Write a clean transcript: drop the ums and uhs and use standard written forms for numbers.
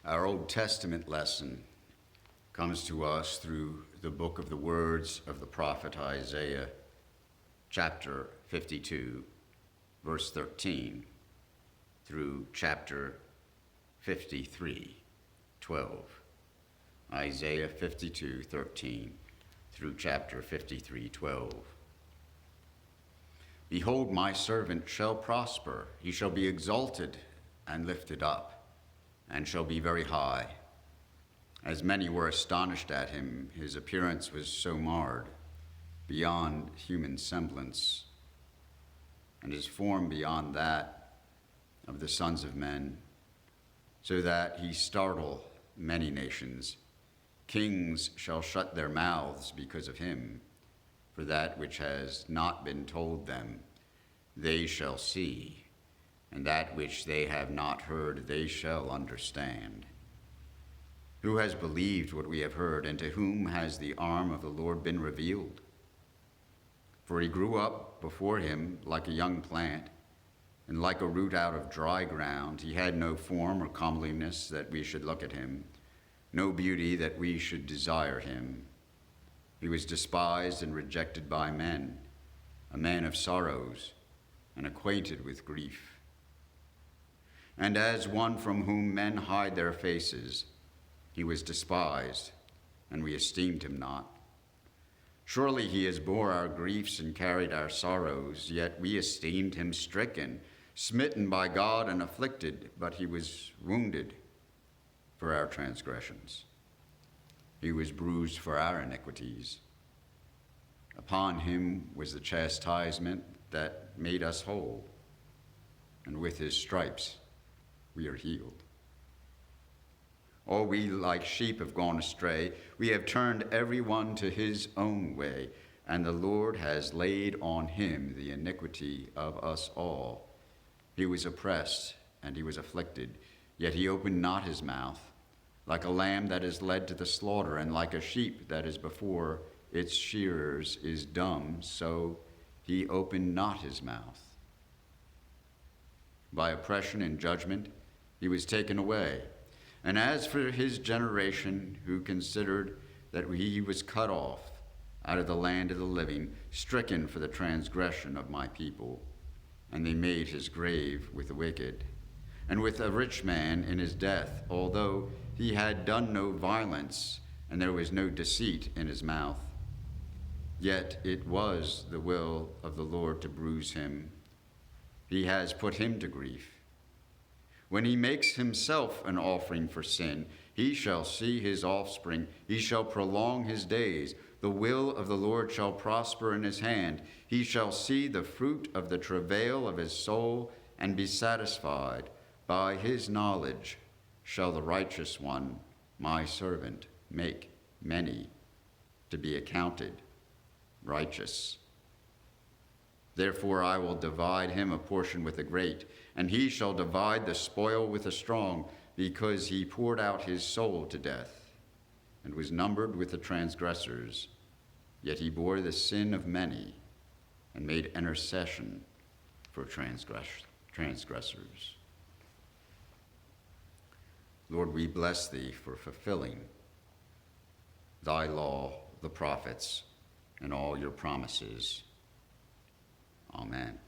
Our Old Testament lesson comes to us through the book of the words of the prophet Isaiah, chapter 52, verse 13, through chapter 53, 12. Isaiah 52, 13, through chapter 53, 12. Behold, my servant shall prosper. He shall be exalted and lifted up, and shall be very high. As many were astonished at him, his appearance was so marred, beyond human semblance, and his form beyond that of the sons of men, so that he startle many nations. Kings shall shut their mouths because of him, for that which has not been told them they shall see, and that which they have not heard they shall understand. Who has believed what we have heard, and to whom has the arm of the Lord been revealed? For he grew up before him like a young plant, and like a root out of dry ground. He had no form or comeliness that we should look at him, no beauty that we should desire him. He was despised and rejected by men, a man of sorrows and acquainted with grief. And as one from whom men hide their faces, he was despised, and we esteemed him not. Surely he has bore our griefs and carried our sorrows, yet we esteemed him stricken, smitten by God and afflicted, but he was wounded for our transgressions. He was bruised for our iniquities. Upon him was the chastisement that made us whole, and with his stripes we are healed. All we like sheep have gone astray. We have turned every one to his own way, and the Lord has laid on him the iniquity of us all. He was oppressed and he was afflicted, yet he opened not his mouth. Like a lamb that is led to the slaughter, and like a sheep that is before its shearers is dumb, so he opened not his mouth. By oppression and judgment he was taken away. And as for his generation, who considered that he was cut off out of the land of the living, stricken for the transgression of my people, and they made his grave with the wicked, and with a rich man in his death, although he had done no violence, and there was no deceit in his mouth. Yet it was the will of the Lord to bruise him. He has put him to grief. When he makes himself an offering for sin, he shall see his offspring. He shall prolong his days. The will of the Lord shall prosper in his hand. He shall see the fruit of the travail of his soul and be satisfied. By his knowledge shall the righteous one, my servant, make many to be accounted righteous. Therefore I will divide him a portion with the great, and he shall divide the spoil with the strong, because he poured out his soul to death, and was numbered with the transgressors. Yet he bore the sin of many, and made intercession for transgressors. Lord, we bless thee for fulfilling thy law, the prophets, and all your promises. Amen.